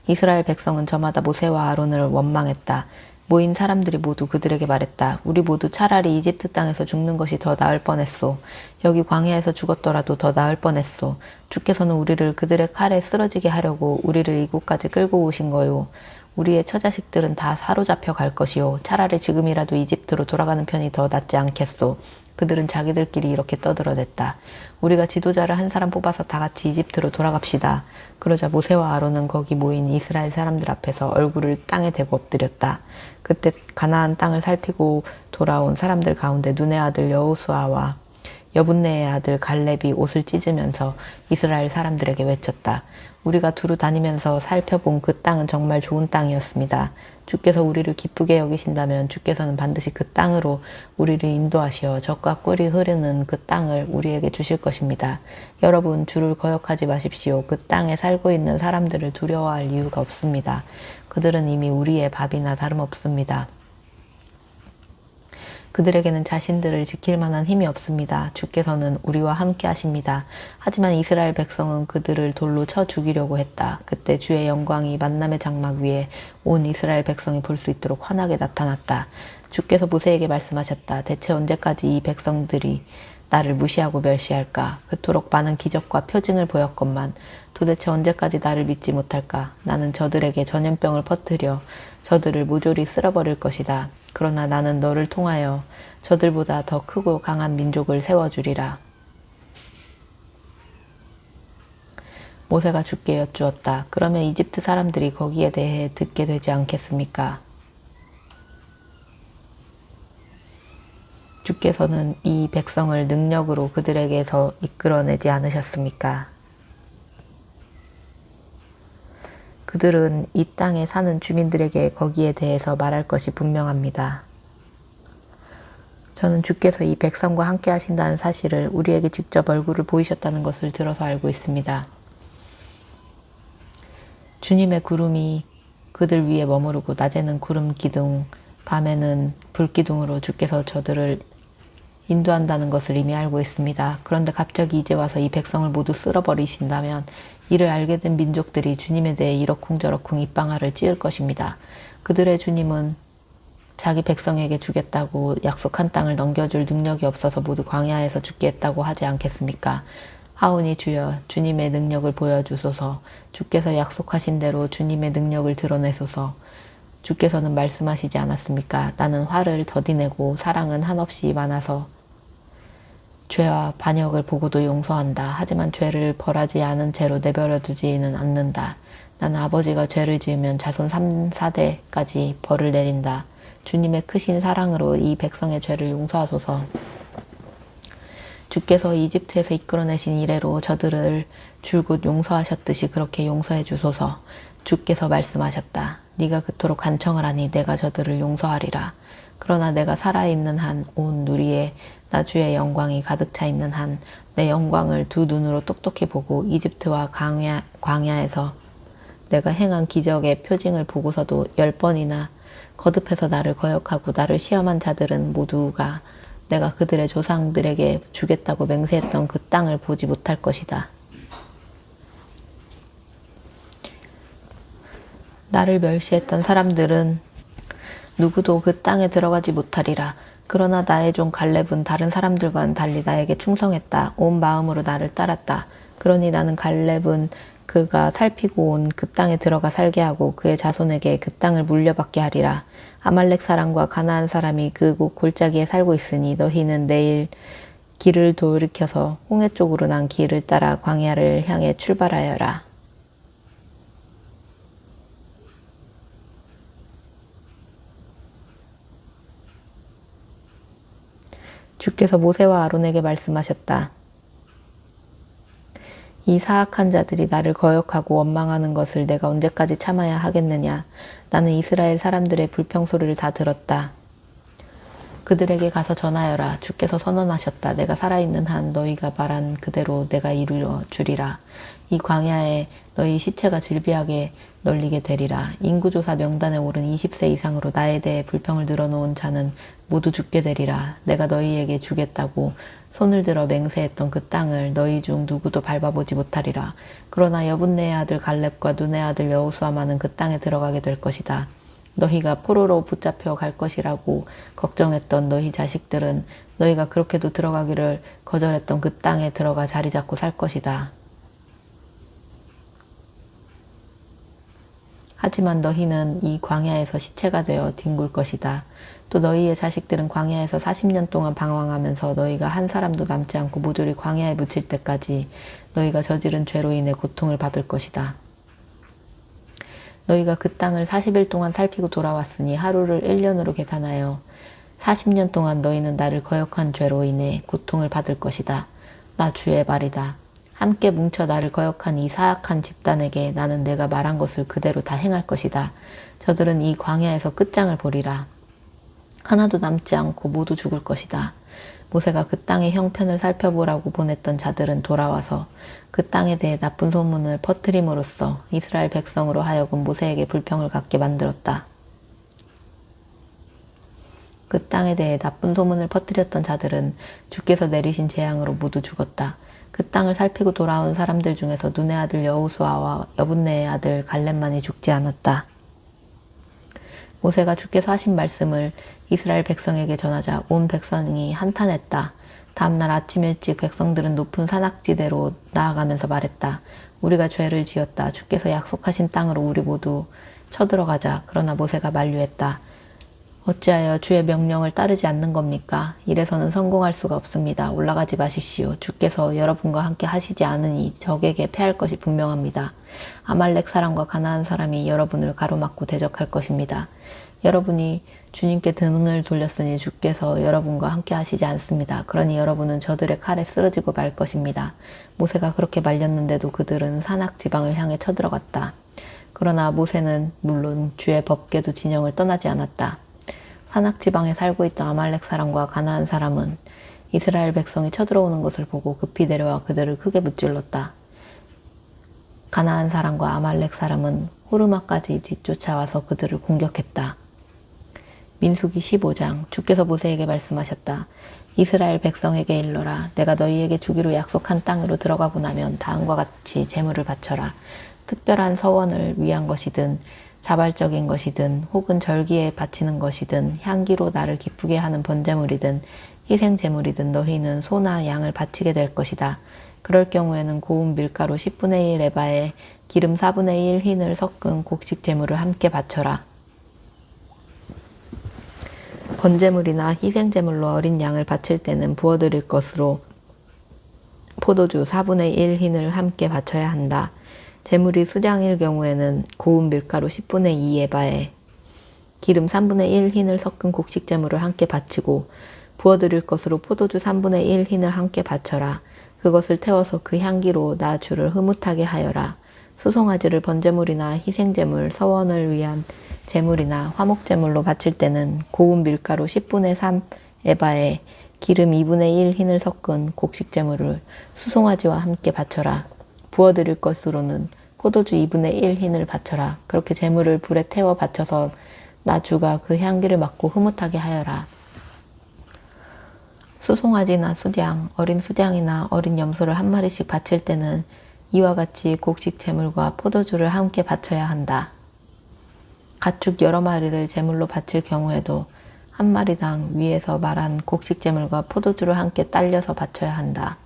이스라엘 백성은 저마다 모세와 아론을 원망했다. 모인 사람들이 모두 그들에게 말했다. 우리 모두 차라리 이집트 땅에서 죽는 것이 더 나을 뻔했소. 여기 광야에서 죽었더라도 더 나을 뻔했소. 주께서는 우리를 그들의 칼에 쓰러지게 하려고 우리를 이곳까지 끌고 오신 거요. 우리의 처자식들은 다 사로잡혀 갈 것이요. 차라리 지금이라도 이집트로 돌아가는 편이 더 낫지 않겠소. 그들은 자기들끼리 이렇게 떠들어댔다. 우리가 지도자를 한 사람 뽑아서 다 같이 이집트로 돌아갑시다. 그러자 모세와 아론은 거기 모인 이스라엘 사람들 앞에서 얼굴을 땅에 대고 엎드렸다. 그때 가나안 땅을 살피고 돌아온 사람들 가운데 눈의 아들 여호수아와 여분네의 아들 갈렙이 옷을 찢으면서 이스라엘 사람들에게 외쳤다. 우리가 두루 다니면서 살펴본 그 땅은 정말 좋은 땅이었습니다. 주께서 우리를 기쁘게 여기신다면 주께서는 반드시 그 땅으로 우리를 인도하시어 젖과 꿀이 흐르는 그 땅을 우리에게 주실 것입니다. 여러분, 주를 거역하지 마십시오. 그 땅에 살고 있는 사람들을 두려워할 이유가 없습니다. 그들은 이미 우리의 밥이나 다름없습니다. 그들에게는 자신들을 지킬 만한 힘이 없습니다. 주께서는 우리와 함께 하십니다. 하지만 이스라엘 백성은 그들을 돌로 쳐 죽이려고 했다. 그때 주의 영광이 만남의 장막 위에 온 이스라엘 백성이 볼 수 있도록 환하게 나타났다. 주께서 모세에게 말씀하셨다. 대체 언제까지 이 백성들이 나를 무시하고 멸시할까? 그토록 많은 기적과 표징을 보였건만 도대체 언제까지 나를 믿지 못할까? 나는 저들에게 전염병을 퍼뜨려 저들을 모조리 쓸어버릴 것이다. 그러나 나는 너를 통하여 저들보다 더 크고 강한 민족을 세워주리라. 모세가 주께 여쭈었다. 그러면 이집트 사람들이 거기에 대해 듣게 되지 않겠습니까? 주께서는 이 백성을 능력으로 그들에게서 이끌어내지 않으셨습니까? 그들은 이 땅에 사는 주민들에게 거기에 대해서 말할 것이 분명합니다. 저는 주께서 이 백성과 함께 하신다는 사실을 우리에게 직접 얼굴을 보이셨다는 것을 들어서 알고 있습니다. 주님의 구름이 그들 위에 머무르고 낮에는 구름 기둥, 밤에는 불 기둥으로 주께서 저들을 인도한다는 것을 이미 알고 있습니다. 그런데 갑자기 이제 와서 이 백성을 모두 쓸어버리신다면 이를 알게 된 민족들이 주님에 대해 이러쿵저러쿵 입방아를 찧을 것입니다. 그들의 주님은 자기 백성에게 주겠다고 약속한 땅을 넘겨줄 능력이 없어서 모두 광야에서 죽게 했다고 하지 않겠습니까? 하오니 주여, 주님의 능력을 보여주소서. 주께서 약속하신 대로 주님의 능력을 드러내소서. 주께서는 말씀하시지 않았습니까? 나는 화를 더디내고 사랑은 한없이 많아서 죄와 반역을 보고도 용서한다. 하지만 죄를 벌하지 않은 채로 내버려 두지는 않는다. 나는 아버지가 죄를 지으면 자손 3, 4대까지 벌을 내린다. 주님의 크신 사랑으로 이 백성의 죄를 용서하소서. 주께서 이집트에서 이끌어내신 이래로 저들을 줄곧 용서하셨듯이 그렇게 용서해 주소서. 주께서 말씀하셨다. 네가 그토록 간청을 하니 내가 저들을 용서하리라. 그러나 내가 살아있는 한 온 누리에 나 주의 영광이 가득 차 있는 한 내 영광을 두 눈으로 똑똑히 보고 이집트와 광야에서 내가 행한 기적의 표징을 보고서도 10번이나 거듭해서 나를 거역하고 나를 시험한 자들은 모두가 내가 그들의 조상들에게 주겠다고 맹세했던 그 땅을 보지 못할 것이다. 나를 멸시했던 사람들은 누구도 그 땅에 들어가지 못하리라. 그러나 나의 종 갈렙은 다른 사람들과는 달리 나에게 충성했다. 온 마음으로 나를 따랐다. 그러니 나는 갈렙은 그가 살피고 온 그 땅에 들어가 살게 하고 그의 자손에게 그 땅을 물려받게 하리라. 아말렉 사람과 가나안 사람이 그곳 골짜기에 살고 있으니 너희는 내일 길을 돌이켜서 홍해 쪽으로 난 길을 따라 광야를 향해 출발하여라. 주께서 모세와 아론에게 말씀하셨다. 이 사악한 자들이 나를 거역하고 원망하는 것을 내가 언제까지 참아야 하겠느냐. 나는 이스라엘 사람들의 불평소리를 다 들었다. 그들에게 가서 전하여라. 주께서 선언하셨다. 내가 살아있는 한 너희가 말한 그대로 내가 이루어 주리라. 이 광야에 너희 시체가 질비하게 널리게 되리라. 인구조사 명단에 오른 20세 이상으로 나에 대해 불평을 늘어놓은 자는 모두 죽게 되리라. 내가 너희에게 주겠다고 손을 들어 맹세했던 그 땅을 너희 중 누구도 밟아보지 못하리라. 그러나 여분네의 아들 갈렙과 눈의 아들 여호수아만은 그 땅에 들어가게 될 것이다. 너희가 포로로 붙잡혀 갈 것이라고 걱정했던 너희 자식들은 너희가 그렇게도 들어가기를 거절했던 그 땅에 들어가 자리 잡고 살 것이다. 하지만 너희는 이 광야에서 시체가 되어 뒹굴 것이다. 또 너희의 자식들은 광야에서 40년 동안 방황하면서 너희가 한 사람도 남지 않고 모조리 광야에 묻힐 때까지 너희가 저지른 죄로 인해 고통을 받을 것이다. 너희가 그 땅을 40일 동안 살피고 돌아왔으니 하루를 1년으로 계산하여 40년 동안 너희는 나를 거역한 죄로 인해 고통을 받을 것이다. 나 주의 말이다. 함께 뭉쳐 나를 거역한 이 사악한 집단에게 나는 내가 말한 것을 그대로 다 행할 것이다. 저들은 이 광야에서 끝장을 보리라. 하나도 남지 않고 모두 죽을 것이다. 모세가 그 땅의 형편을 살펴보라고 보냈던 자들은 돌아와서 그 땅에 대해 나쁜 소문을 퍼뜨림으로써 이스라엘 백성으로 하여금 모세에게 불평을 갖게 만들었다. 그 땅에 대해 나쁜 소문을 퍼뜨렸던 자들은 주께서 내리신 재앙으로 모두 죽었다. 그 땅을 살피고 돌아온 사람들 중에서 눈의 아들 여호수아와 여분네의 아들 갈렙만이 죽지 않았다. 모세가 주께서 하신 말씀을 이스라엘 백성에게 전하자 온 백성이 한탄했다. 다음날 아침 일찍 백성들은 높은 산악지대로 나아가면서 말했다. 우리가 죄를 지었다. 주께서 약속하신 땅으로 우리 모두 쳐들어가자. 그러나 모세가 만류했다. 어찌하여 주의 명령을 따르지 않는 겁니까? 이래서는 성공할 수가 없습니다. 올라가지 마십시오. 주께서 여러분과 함께 하시지 않으니 적에게 패할 것이 분명합니다. 아말렉 사람과 가나안 사람이 여러분을 가로막고 대적할 것입니다. 여러분이 주님께 등을 돌렸으니 주께서 여러분과 함께 하시지 않습니다. 그러니 여러분은 저들의 칼에 쓰러지고 말 것입니다. 모세가 그렇게 말렸는데도 그들은 산악 지방을 향해 쳐들어갔다. 그러나 모세는 물론 주의 법궤도 진영을 떠나지 않았다. 산악 지방에 살고 있던 아말렉 사람과 가나안 사람은 이스라엘 백성이 쳐들어오는 것을 보고 급히 내려와 그들을 크게 무찔렀다. 가나안 사람과 아말렉 사람은 호르마까지 뒤쫓아와서 그들을 공격했다. 민수기 15장. 주께서 모세에게 말씀하셨다. 이스라엘 백성에게 일러라. 내가 너희에게 주기로 약속한 땅으로 들어가고 나면 다음과 같이 제물을 바쳐라. 특별한 서원을 위한 것이든 자발적인 것이든 혹은 절기에 바치는 것이든 향기로 나를 기쁘게 하는 번제물이든 희생제물이든 너희는 소나 양을 바치게 될 것이다. 그럴 경우에는 고운 밀가루 10분의 1 에바에 기름 4분의 1 흰을 섞은 곡식 제물을 함께 바쳐라. 번제물이나 희생제물로 어린 양을 바칠 때는 부어드릴 것으로 포도주 4분의 1 흰을 함께 바쳐야 한다. 제물이 수량일 경우에는 고운 밀가루 10분의 2 에바에 기름 3분의 1 흰을 섞은 곡식 제물을 함께 바치고 부어드릴 것으로 포도주 3분의 1 흰을 함께 바쳐라. 그것을 태워서 그 향기로 나 주를 흐뭇하게 하여라. 수송아지를 번제물이나 희생제물, 서원을 위한 제물이나 화목제물로 바칠 때는 고운 밀가루 10분의 3 에바에 기름 2분의 1 흰을 섞은 곡식 제물을 수송아지와 함께 바쳐라. 부어드릴 것으로는 포도주 2분의 1 흰을 바쳐라. 그렇게 제물을 불에 태워 바쳐서 나 주가 그 향기를 맡고 흐뭇하게 하여라. 수송아지나 수량, 어린 수량이나 어린 염소를 한 마리씩 바칠 때는 이와 같이 곡식 제물과 포도주를 함께 바쳐야 한다. 가축 여러 마리를 제물로 바칠 경우에도 한 마리당 위에서 말한 곡식 제물과 포도주를 함께 딸려서 바쳐야 한다.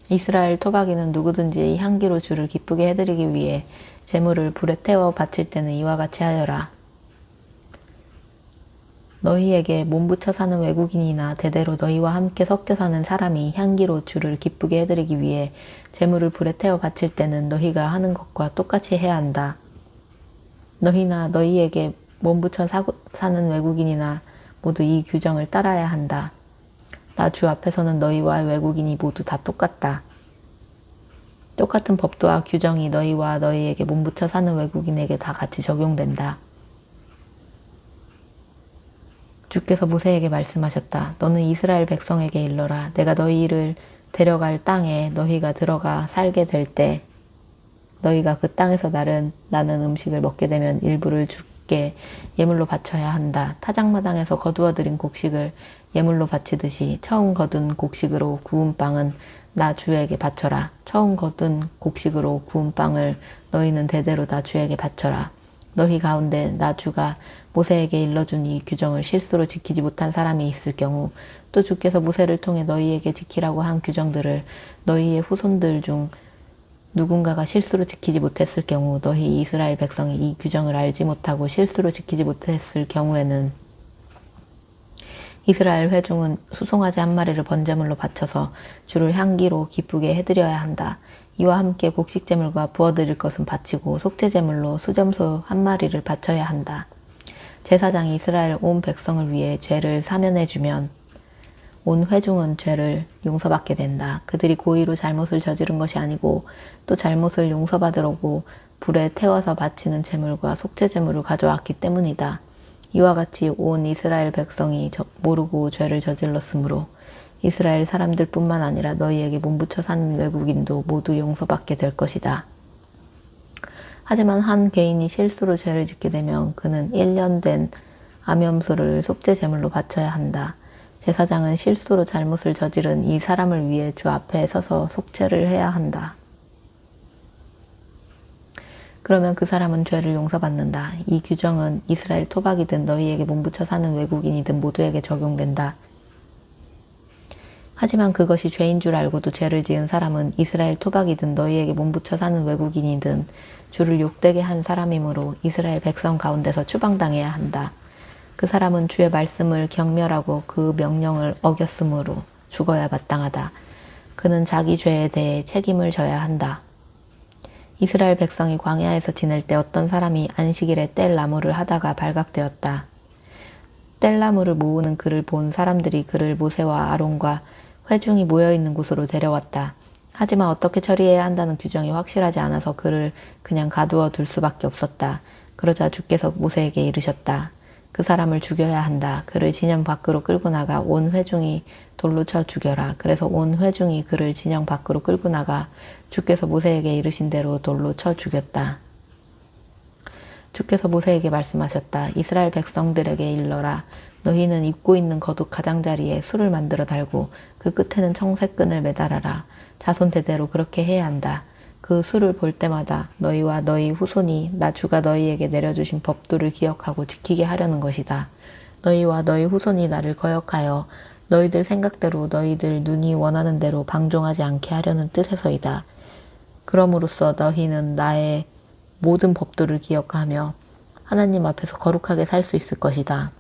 이스라엘 토박이는 누구든지 향기로 주를 기쁘게 해드리기 위해 제물을 불에 태워 바칠 때는 이와 같이 하여라. 너희에게 몸붙여 사는 외국인이나 대대로 너희와 함께 섞여 사는 사람이 향기로 주를 기쁘게 해드리기 위해 제물을 불에 태워 바칠 때는 너희가 하는 것과 똑같이 해야 한다. 너희나 너희에게 몸붙여 사는 외국인이나 모두 이 규정을 따라야 한다. 나 주 앞에서는 너희와 외국인이 모두 다 똑같다. 똑같은 법도와 규정이 너희와 너희에게 몸붙여 사는 외국인에게 다 같이 적용된다. 주께서 모세에게 말씀하셨다. 너는 이스라엘 백성에게 일러라. 내가 너희를 데려갈 땅에 너희가 들어가 살게 될 때 너희가 그 땅에서 나는 음식을 먹게 되면 일부를 주께 예물로 바쳐야 한다. 타작마당에서 거두어 들인 곡식을 예물로 바치듯이 처음 거둔 곡식으로 구운 빵은 나 주에게 바쳐라. 처음 거둔 곡식으로 구운 빵을 너희는 대대로 나 주에게 바쳐라. 너희 가운데 나 주가 모세에게 일러준 이 규정을 실수로 지키지 못한 사람이 있을 경우 또 주께서 모세를 통해 너희에게 지키라고 한 규정들을 너희의 후손들 중 누군가가 실수로 지키지 못했을 경우 너희 이스라엘 백성이 이 규정을 알지 못하고 실수로 지키지 못했을 경우에는 이스라엘 회중은 수송아지 한 마리를 번제물로 바쳐서 주를 향기로 기쁘게 해드려야 한다. 이와 함께 곡식제물과 부어드릴 것은 바치고 속죄제물로 수점소 한 마리를 바쳐야 한다. 제사장이 이스라엘 온 백성을 위해 죄를 사면해주면 온 회중은 죄를 용서받게 된다. 그들이 고의로 잘못을 저지른 것이 아니고 또 잘못을 용서받으려고 불에 태워서 바치는 제물과 속죄제물을 가져왔기 때문이다. 이와 같이 온 이스라엘 백성이 모르고 죄를 저질렀으므로 이스라엘 사람들 뿐만 아니라 너희에게 몸붙여 사는 외국인도 모두 용서받게 될 것이다. 하지만 한 개인이 실수로 죄를 짓게 되면 그는 1년 된 암염소를 속죄 제물로 바쳐야 한다. 제사장은 실수로 잘못을 저지른 이 사람을 위해 주 앞에 서서 속죄를 해야 한다. 그러면 그 사람은 죄를 용서받는다. 이 규정은 이스라엘 토박이든 너희에게 몸붙여 사는 외국인이든 모두에게 적용된다. 하지만 그것이 죄인 줄 알고도 죄를 지은 사람은 이스라엘 토박이든 너희에게 몸붙여 사는 외국인이든 주를 욕되게 한 사람이므로 이스라엘 백성 가운데서 추방당해야 한다. 그 사람은 주의 말씀을 경멸하고 그 명령을 어겼으므로 죽어야 마땅하다. 그는 자기 죄에 대해 책임을 져야 한다. 이스라엘 백성이 광야에서 지낼 때 어떤 사람이 안식일에 뗄 나무를 하다가 발각되었다. 뗄 나무를 모으는 그를 본 사람들이 그를 모세와 아론과 회중이 모여있는 곳으로 데려왔다. 하지만 어떻게 처리해야 한다는 규정이 확실하지 않아서 그를 그냥 가두어 둘 수밖에 없었다. 그러자 주께서 모세에게 이르셨다. 그 사람을 죽여야 한다. 그를 진영 밖으로 끌고 나가 온 회중이 돌로 쳐 죽여라. 그래서 온 회중이 그를 진영 밖으로 끌고 나가 주께서 모세에게 이르신 대로 돌로 쳐 죽였다. 주께서 모세에게 말씀하셨다. 이스라엘 백성들에게 일러라. 너희는 입고 있는 겉옷 가장자리에 술을 만들어 달고 그 끝에는 청색끈을 매달아라. 자손 대대로 그렇게 해야 한다. 그 수를 볼 때마다 너희와 너희 후손이 나 주가 너희에게 내려주신 법도를 기억하고 지키게 하려는 것이다. 너희와 너희 후손이 나를 거역하여 너희들 생각대로 너희들 눈이 원하는 대로 방종하지 않게 하려는 뜻에서이다. 그럼으로써 너희는 나의 모든 법도를 기억하며 하나님 앞에서 거룩하게 살 수 있을 것이다.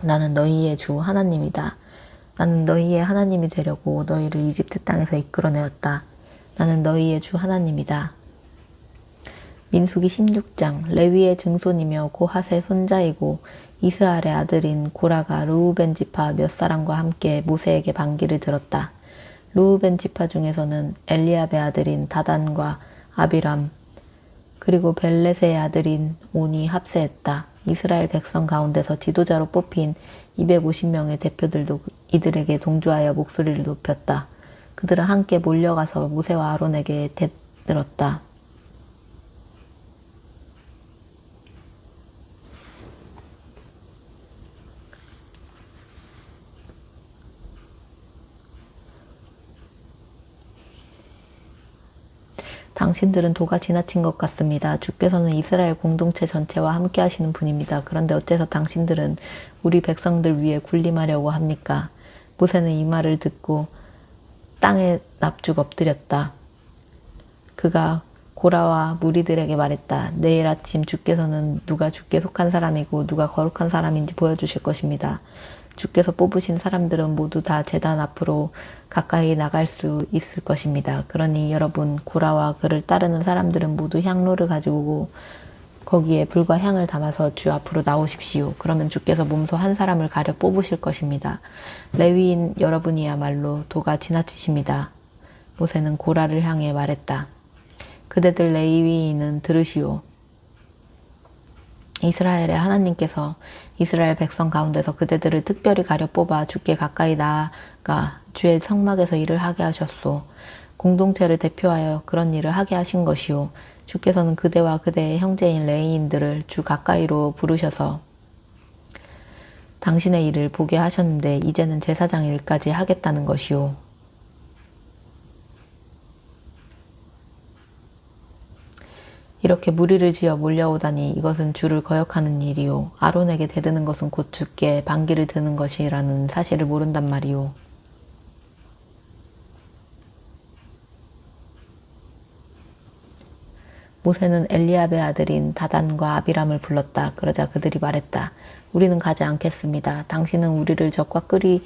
나는 너희의 주 하나님이다. 나는 너희의 하나님이 되려고 너희를 이집트 땅에서 이끌어내었다. 나는 너희의 주 하나님이다. 민수기 16장. 레위의 증손이며 고핫의 손자이고 이스할의 아들인 고라가 르우벤 지파 몇 사람과 함께 모세에게 반기를 들었다. 르우벤 지파 중에서는 엘리압의 아들인 다단과 아비람 그리고 벨렛의 아들인 온이 합세했다. 이스라엘 백성 가운데서 지도자로 뽑힌 250명의 대표들도 이들에게 동조하여 목소리를 높였다. 그들은 함께 몰려가서 모세와 아론에게 대들었다. 당신들은 도가 지나친 것 같습니다. 주께서는 이스라엘 공동체 전체와 함께 하시는 분입니다. 그런데 어째서 당신들은 우리 백성들 위에 군림하려고 합니까? 모세는 이 말을 듣고 땅에 납죽 엎드렸다. 그가 고라와 무리들에게 말했다. 내일 아침 주께서는 누가 주께 속한 사람이고 누가 거룩한 사람인지 보여주실 것입니다. 주께서 뽑으신 사람들은 모두 다 제단 앞으로 가까이 나갈 수 있을 것입니다. 그러니 여러분, 고라와 그를 따르는 사람들은 모두 향로를 가지고 거기에 불과 향을 담아서 주 앞으로 나오십시오. 그러면 주께서 몸소 한 사람을 가려 뽑으실 것입니다. 레위인 여러분이야말로 도가 지나치십니다. 모세는 고라를 향해 말했다. 그대들 레위인은 들으시오. 이스라엘의 하나님께서 이스라엘 백성 가운데서 그대들을 특별히 가려 뽑아 주께 가까이 나아가 주의 성막에서 일을 하게 하셨소. 공동체를 대표하여 그런 일을 하게 하신 것이오. 주께서는 그대와 그대의 형제인 레위인들을 주 가까이로 부르셔서 당신의 일을 보게 하셨는데 이제는 제사장 일까지 하겠다는 것이오. 이렇게 무리를 지어 몰려오다니 이것은 주를 거역하는 일이요. 아론에게 대드는 것은 곧 주께 반기를 드는 것이라는 사실을 모른단 말이오. 모세는 엘리압의 아들인 다단과 아비람을 불렀다. 그러자 그들이 말했다. 우리는 가지 않겠습니다. 당신은 우리를 적과 끓이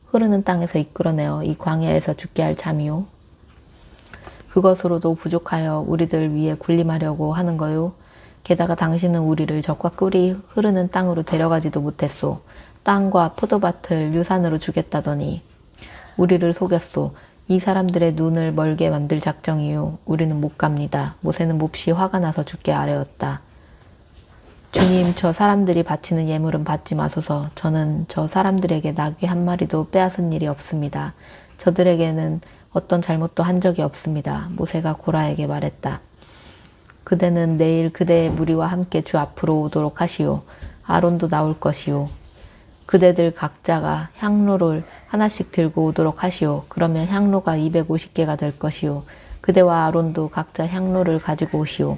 흐르는 땅에서 이끌어내어 이 광야에서 죽게 할 참이요. 그것으로도 부족하여 우리들 위에 군림하려고 하는 거요. 게다가 당신은 우리를 적과 꿀이 흐르는 땅으로 데려가지도 못했소. 땅과 포도밭을 유산으로 주겠다더니 우리를 속였소. 이 사람들의 눈을 멀게 만들 작정이요. 우리는 못 갑니다. 모세는 몹시 화가 나서 주께 아뢰었다. 주님, 저 사람들이 바치는 예물은 받지 마소서. 저는 저 사람들에게 나귀 한 마리도 빼앗은 일이 없습니다. 저들에게는 어떤 잘못도 한 적이 없습니다. 모세가 고라에게 말했다. 그대는 내일 그대의 무리와 함께 주 앞으로 오도록 하시오. 아론도 나올 것이오. 그대들 각자가 향로를 하나씩 들고 오도록 하시오. 그러면 향로가 250개가 될 것이오. 그대와 아론도 각자 향로를 가지고 오시오.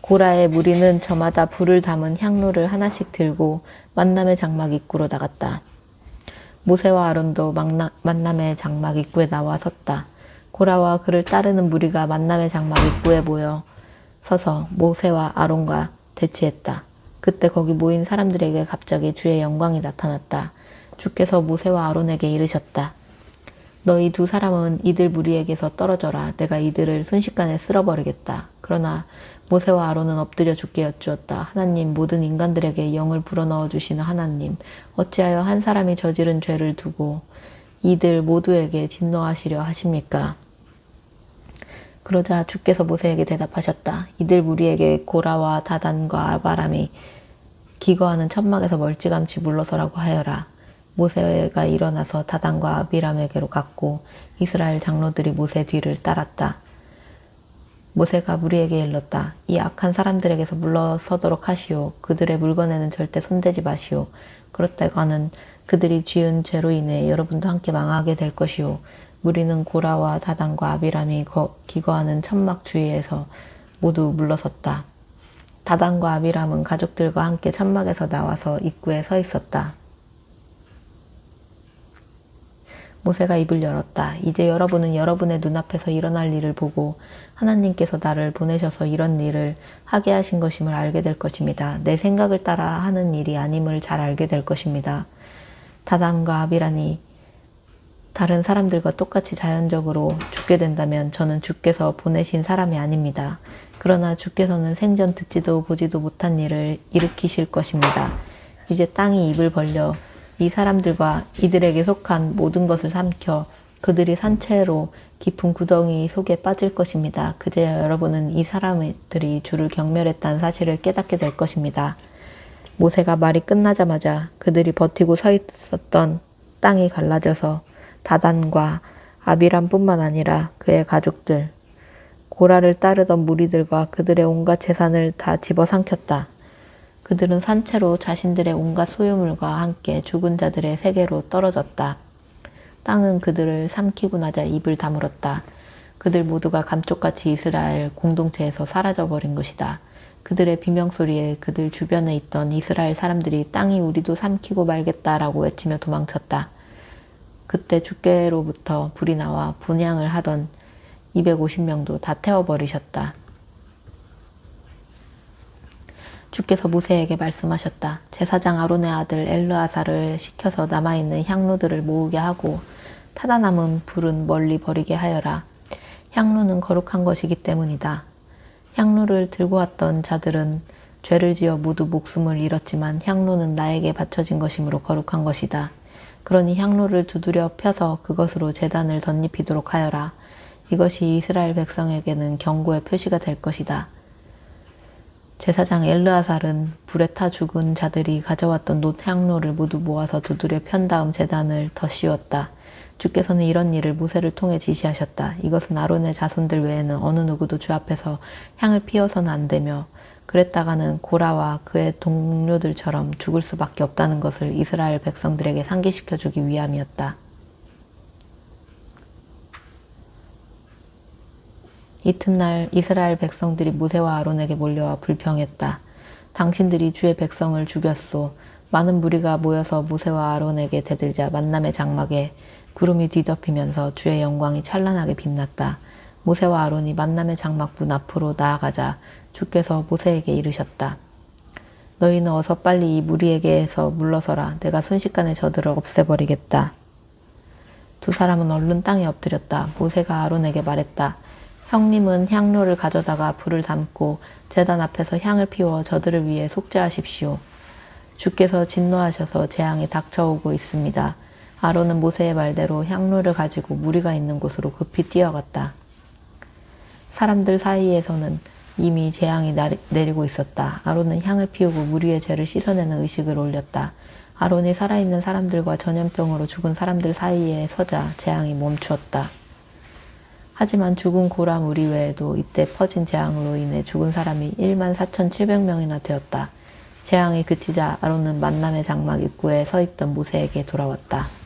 고라의 무리는 저마다 불을 담은 향로를 하나씩 들고 만남의 장막 입구로 나갔다. 모세와 아론도 만남의 장막 입구에 나와 섰다. 고라와 그를 따르는 무리가 만남의 장막 입구에 모여 서서 모세와 아론과 대치했다. 그때 거기 모인 사람들에게 갑자기 주의 영광이 나타났다. 주께서 모세와 아론에게 이르셨다. 너희 두 사람은 이들 무리에게서 떨어져라. 내가 이들을 순식간에 쓸어버리겠다. 그러나 모세와 아론은 엎드려 주께 여쭈었다. 하나님, 모든 인간들에게 영을 불어넣어 주시는 하나님, 어찌하여 한 사람이 저지른 죄를 두고 이들 모두에게 진노하시려 하십니까? 그러자 주께서 모세에게 대답하셨다. 이들 무리에게 고라와 다단과 아바람이 기거하는 천막에서 멀찌감치 물러서라고 하여라. 모세가 일어나서 다단과 아비람에게로 갔고 이스라엘 장로들이 모세 뒤를 따랐다. 모세가 무리에게 일렀다. 이 악한 사람들에게서 물러서도록 하시오. 그들의 물건에는 절대 손대지 마시오. 그렇다가는 그들이 지은 죄로 인해 여러분도 함께 망하게 될 것이오. 무리는 고라와 다단과 아비람이 기거하는 천막 주위에서 모두 물러섰다. 다단과 아비람은 가족들과 함께 천막에서 나와서 입구에 서 있었다. 모세가 입을 열었다. 이제 여러분은 여러분의 눈앞에서 일어날 일을 보고 하나님께서 나를 보내셔서 이런 일을 하게 하신 것임을 알게 될 것입니다. 내 생각을 따라 하는 일이 아님을 잘 알게 될 것입니다. 다단과 아비람이 다른 사람들과 똑같이 자연적으로 죽게 된다면 저는 주께서 보내신 사람이 아닙니다. 그러나 주께서는 생전 듣지도 보지도 못한 일을 일으키실 것입니다. 이제 땅이 입을 벌려 이 사람들과 이들에게 속한 모든 것을 삼켜 그들이 산채로 깊은 구덩이 속에 빠질 것입니다. 그제야 여러분은 이 사람들이 주를 경멸했다는 사실을 깨닫게 될 것입니다. 모세가 말이 끝나자마자 그들이 버티고 서 있었던 땅이 갈라져서 다단과 아비람뿐만 아니라 그의 가족들, 고라를 따르던 무리들과 그들의 온갖 재산을 다 집어삼켰다. 그들은 산채로 자신들의 온갖 소유물과 함께 죽은 자들의 세계로 떨어졌다. 땅은 그들을 삼키고 나자 입을 다물었다. 그들 모두가 감쪽같이 이스라엘 공동체에서 사라져버린 것이다. 그들의 비명소리에 그들 주변에 있던 이스라엘 사람들이 땅이 우리도 삼키고 말겠다라고 외치며 도망쳤다. 그때 주께로부터 불이 나와 분향을 하던 250명도 다 태워버리셨다. 주께서 모세에게 말씀하셨다. 제사장 아론의 아들 엘르아사를 시켜서 남아있는 향로들을 모으게 하고 타다 남은 불은 멀리 버리게 하여라. 향로는 거룩한 것이기 때문이다. 향로를 들고 왔던 자들은 죄를 지어 모두 목숨을 잃었지만 향로는 나에게 바쳐진 것이므로 거룩한 것이다. 그러니 향로를 두드려 펴서 그것으로 제단을 덧입히도록 하여라. 이것이 이스라엘 백성에게는 경고의 표시가 될 것이다. 제사장 엘르아살은 불에 타 죽은 자들이 가져왔던 놋 향로를 모두 모아서 두드려 편 다음 제단을 덧씌웠다. 주께서는 이런 일을 모세를 통해 지시하셨다. 이것은 아론의 자손들 외에는 어느 누구도 주 앞에서 향을 피워서는 안 되며 그랬다가는 고라와 그의 동료들처럼 죽을 수밖에 없다는 것을 이스라엘 백성들에게 상기시켜 주기 위함이었다. 이튿날 이스라엘 백성들이 모세와 아론에게 몰려와 불평했다. 당신들이 주의 백성을 죽였소. 많은 무리가 모여서 모세와 아론에게 대들자 만남의 장막에 구름이 뒤덮이면서 주의 영광이 찬란하게 빛났다. 모세와 아론이 만남의 장막 문 앞으로 나아가자 주께서 모세에게 이르셨다. 너희는 어서 빨리 이 무리에게서 물러서라. 내가 순식간에 저들을 없애버리겠다. 두 사람은 얼른 땅에 엎드렸다. 모세가 아론에게 말했다. 형님은 향로를 가져다가 불을 담고 제단 앞에서 향을 피워 저들을 위해 속죄하십시오. 주께서 진노하셔서 재앙이 닥쳐오고 있습니다. 아론은 모세의 말대로 향로를 가지고 무리가 있는 곳으로 급히 뛰어갔다. 사람들 사이에서는 이미 재앙이 내리고 있었다. 아론은 향을 피우고 무리의 죄를 씻어내는 의식을 올렸다. 아론이 살아있는 사람들과 전염병으로 죽은 사람들 사이에 서자 재앙이 멈추었다. 하지만 죽은 고라 무리 외에도 이때 퍼진 재앙으로 인해 죽은 사람이 14,700명이나 되었다. 재앙이 그치자 아론은 만남의 장막 입구에 서 있던 모세에게 돌아왔다.